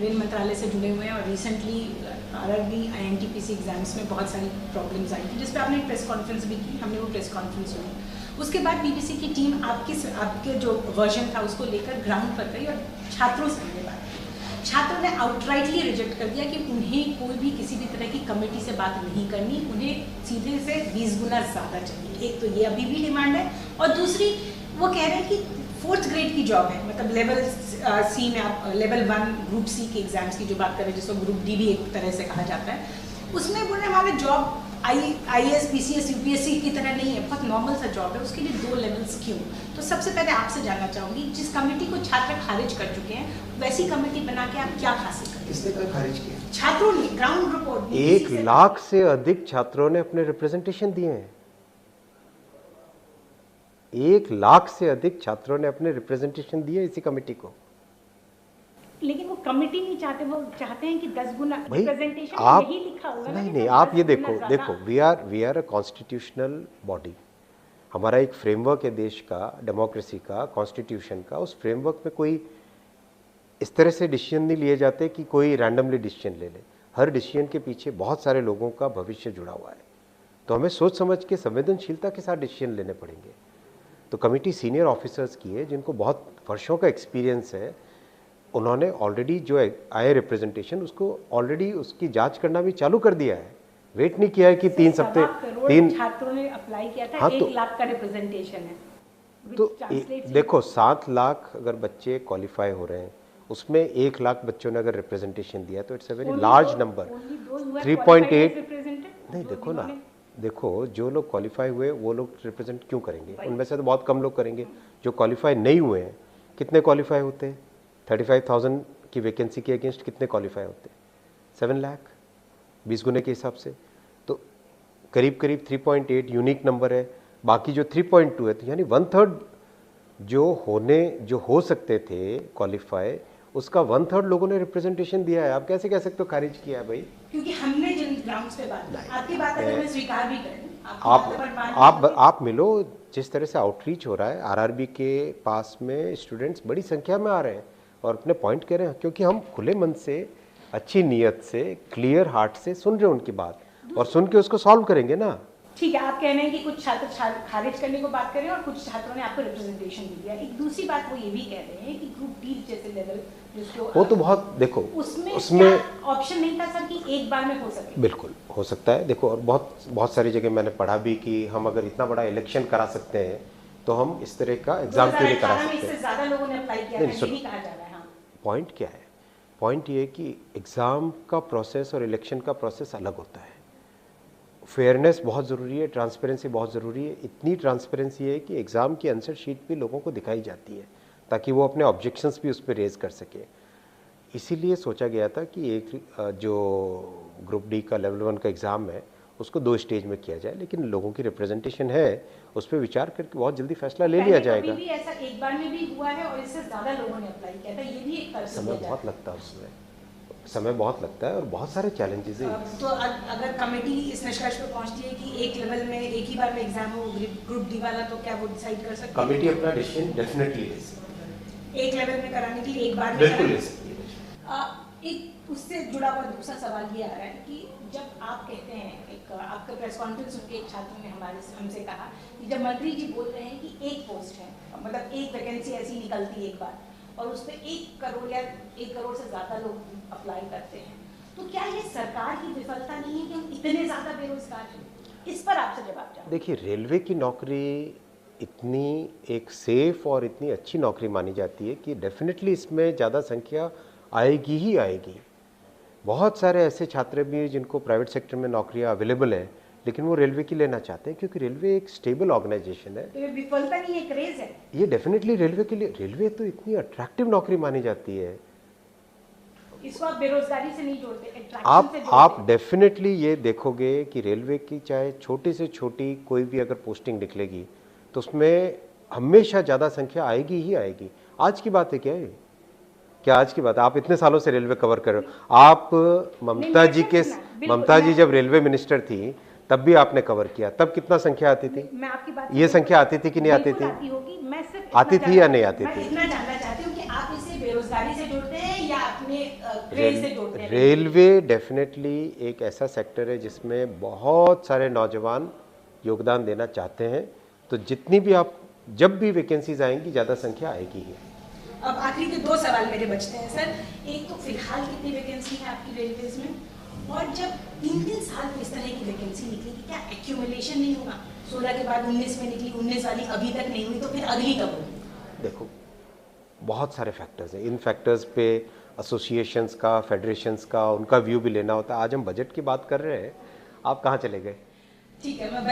Rail मंत्रालय से जुड़े हुए हैं और रिसेंटली आरआरबी आईएनटीपीसी एग्जाम्स में बहुत सारी प्रॉब्लम्स आई थी, जिस पर आपने एक प्रेस कॉन्फ्रेंस भी की, हमने वो प्रेस कॉन्फ्रेंस सुनी। उसके बाद बीबीसी की टीम आपके जो वर्जन था उसको लेकर ग्राउंड पर गई और छात्रों से हमने बात की। छात्रों ने आउटराइटली रिजेक्ट कर दिया कि उन्हें कोई भी किसी भी तरह की कमेटी से बात नहीं करनी, उन्हें सीधे से 20 गुना ज़्यादा चाहिए। एक तो ये अभी भी डिमांड है, और दूसरी वो कह रहे हैं कि 4th ग्रेड की जॉब है, मतलब लेवल सी में आप लेवल 1 ग्रुप सी के एग्जाम्स की जो बात करें, जिसको ग्रुप डी भी एक तरह से कहा जाता है, उसमें बोल रहे हमारे जॉब IAS PCS UPSC की तरह नहीं है, बहुत नॉर्मल सा जॉब है, उसके लिए 2 लेवल्स क्यों? तो सबसे पहले आपसे जानना चाहूँगी, जिस कमेटी को छात्र खारिज कर चुके हैं वैसी कमेटी बना के आप क्या हासिल करें? किसने खारिज किया? छात्रों ने ग्राउंड रिपोर्ट 1 लाख से अधिक छात्रों ने अपने रिप्रेजेंटेशन दिए हैं। 1 लाख से अधिक छात्रों ने अपने रिप्रेजेंटेशन दिए इसी कमेटी को। लेकिन वो कमेटी नहीं चाहते, वो चाहते हैं कि 10 गुना रिप्रेजेंटेशन आप यही लिखा होगा ना। नहीं, आप ये देखो we are a constitutional body. हमारा एक फ्रेमवर्क है देश का, डेमोक्रेसी का, कॉन्स्टिट्यूशन का। उस फ्रेमवर्क में कोई इस तरह से डिसीजन नहीं लिए जाते कि कोई रैंडमली डिसीजन ले ले। हर डिसीजन के पीछे बहुत सारे लोगों का भविष्य जुड़ा हुआ है, तो हमें सोच समझ के संवेदनशीलता के साथ डिसीजन लेने पड़ेंगे। तो कमेटी सीनियर ऑफिसर्स की है जिनको बहुत वर्षों का एक्सपीरियंस है। उन्होंने ऑलरेडी जो आए रिप्रेजेंटेशन उसको ऑलरेडी उसकी जांच करना भी चालू कर दिया है। वेट नहीं किया है कि 3 हफ्ते 3 छात्रों ने अप्लाई किया था। हाँ, 1 लाख का रिप्रेजेंटेशन है। तो देखो 7 लाख अगर बच्चे क्वालिफाई हो रहे हैं, उसमें 1 लाख बच्चों ने अगर रिप्रेजेंटेशन दिया तो it's a very large number. 3.8 नहीं, देखो ना, देखो जो लोग क्वालिफाई हुए वो लोग रिप्रेजेंट क्यों करेंगे? उनमें से तो बहुत कम लोग करेंगे। जो क्वालिफाई नहीं हुए हैं, कितने क्वालिफाई होते हैं? 35,000 की वैकेंसी के अगेंस्ट कितने क्वालिफाई होते हैं? 7 लाख, 20 गुने के हिसाब से तो करीब करीब 3.8 यूनिक नंबर है। बाकी जो 3.2 है, तो यानी 1/3 जो हो सकते थे क्वालिफाई, उसका 1/3 लोगों ने रिप्रेजेंटेशन दिया है। आप कैसे कह सकते हो खारिज किया है भाई? क्योंकि हमने जिन ग्राउंड्स पे बात की, आपकी बात अगर मैं स्वीकार भी करूं, आप मिलो। जिस तरह से आउटरीच हो रहा है, आरआरबी के पास में स्टूडेंट्स बड़ी संख्या में आ रहे हैं और अपने पॉइंट कह रहे हैं, क्योंकि हम खुले मन से, अच्छी नीयत से, क्लियर हार्ट से सुन रहे हैं उनकी बात, और सुन के उसको सॉल्व करेंगे ना। ठीक है, आप कह रहे हैं कि कुछ छात्र खारिज करने को बात कर रहे हैं और कुछ छात्रों ने आपको रिप्रेजेंटेशन भी दिया। एक दूसरी बात वो ये भी कह रहे हैं कि ग्रुप डी जैसे लेवल जिसको वो तो बहुत, देखो उसमें ऑप्शन नहीं था सर कि एक बार में हो सके। बिल्कुल हो सकता है। देखो, और बहुत सारी जगह मैंने पढ़ा भी कि हम अगर इतना बड़ा इलेक्शन करा सकते हैं तो हम इस तरह का एग्जाम क्यों नहीं करा सकते? इससे ज्यादा लोगों ने अप्लाई किया है, ये भी कहा जा रहा है। पॉइंट क्या है? पॉइंट ये है कि एग्ज़ाम का प्रोसेस और इलेक्शन का प्रोसेस अलग होता है। फेयरनेस बहुत ज़रूरी है, ट्रांसपेरेंसी बहुत ज़रूरी है। इतनी ट्रांसपेरेंसी है कि एग्ज़ाम की आंसर शीट भी लोगों को दिखाई जाती है, ताकि वो अपने ऑब्जेक्शंस भी उस पर रेज कर सके। इसीलिए सोचा गया था कि एक जो ग्रुप डी का लेवल 1 का एग्ज़ाम है उसको 2 स्टेज में किया जाए, लेकिन लोगों की रिप्रेजेंटेशन है, उस पर विचार करके बहुत जल्दी फैसला ले लिया जाएगा। भी ऐसा एक बार में भी हुआ है और इससे ज़्यादा लोगों ने अप्लाई किया था, ये भी एक समय बहुत लगता है, उसमें समय बहुत लगता है और बहुत सारे चैलेंजेस हैं। तो अगर कमेटी इस निष्कर्ष पर पहुंचती है कि एक लेवल में एक ही बार में एग्जाम हो ग्रुप डी वाला, तो क्या वो डिसाइड कर सकती है? कमेटी अपना डिसीजन डेफिनेटली ले सकती है। एक लेवल में कराने के लिए एक बार में बिल्कुल ले सकती है। एक उससे जुड़ा हुआ दूसरा सवाल ये आ रहा है कि जब आप कहते हैं, एक आपका प्रेस कॉन्फ्रेंस सुन के एक छात्र ने हमसे कहा कि जब मंत्री जी बोल रहे हैं कि एक पोस्ट है, मतलब एक वैकेंसी ऐसी निकलती है एक बार और उस पर 1 करोड़ या 1 करोड़ से ज़्यादा लोग अप्लाई करते हैं, तो क्या ये सरकार की विफलता नहीं है कि हम इतने ज़्यादा बेरोजगार हैं? इस पर आपसे जवाब चाहूँ। देखिए, रेलवे की नौकरी इतनी एक सेफ और इतनी अच्छी नौकरी मानी जाती है कि डेफिनेटली इसमें ज़्यादा संख्या आएगी ही आएगी। बहुत सारे ऐसे छात्र भी हैं जिनको प्राइवेट सेक्टर में नौकरियां अवेलेबल हैं, लेकिन वो रेलवे की लेना चाहते हैं, क्योंकि रेलवे एक स्टेबल ऑर्गेनाइजेशन है। तो ये विफलता नहीं है, क्रेज है। ये डेफिनेटली रेलवे के लिए, रेलवे तो इतनी अट्रैक्टिव नौकरी मानी जाती है। इसको आप बेरोजगारी से नहीं जोड़ते, आप डेफिनेटली ये देखोगे कि रेलवे की चाहे छोटी से छोटी कोई भी अगर पोस्टिंग निकलेगी तो उसमें हमेशा ज़्यादा संख्या आएगी ही आएगी। आज की बात है क्या है? क्या आज की बात? आप इतने सालों से रेलवे कवर कर रहे हो। आप ममता जी जब रेलवे मिनिस्टर थी तब भी आपने कवर किया, तब कितना संख्या आती थी? मैं आपकी बात ये संख्या आती थी कि नहीं आती थी? मैं सिर्फ आती थी या नहीं आती थी? मैं इतना जानना चाहती हूँ कि आप इसे बेरोजगारी से जोड़ते हैं या अपने क्रेज से जोड़ते हैं? रेलवे डेफिनेटली एक ऐसा सेक्टर है जिसमें बहुत सारे नौजवान योगदान देना चाहते हैं, तो जितनी भी आप जब भी वैकेंसीज आएंगी ज़्यादा संख्या आएगी ही। अब आखिरी के 2 सवाल मेरे बचते हैं सर। एक तो फिलहाल कितनी वैकेंसी है आपकी रेलवेज में, और जब 3-3 साल में इस तरह की वैकेंसी निकलेगी, क्या एक्यूमुलेशन नहीं होगा? 16 के बाद 19 में निकली, 19 वाली अभी तक नहीं हुई, तो फिर अगली कब होगी? देखो, बहुत सारे फैक्टर्स हैं, इन फैक्टर्स पे एसोसिएशंस का, फेडरेशंस का, उनका व्यू भी लेना होता है। आज हम बजट की बात कर रहे हैं, आप कहाँ चले गए? ठीक है, मैं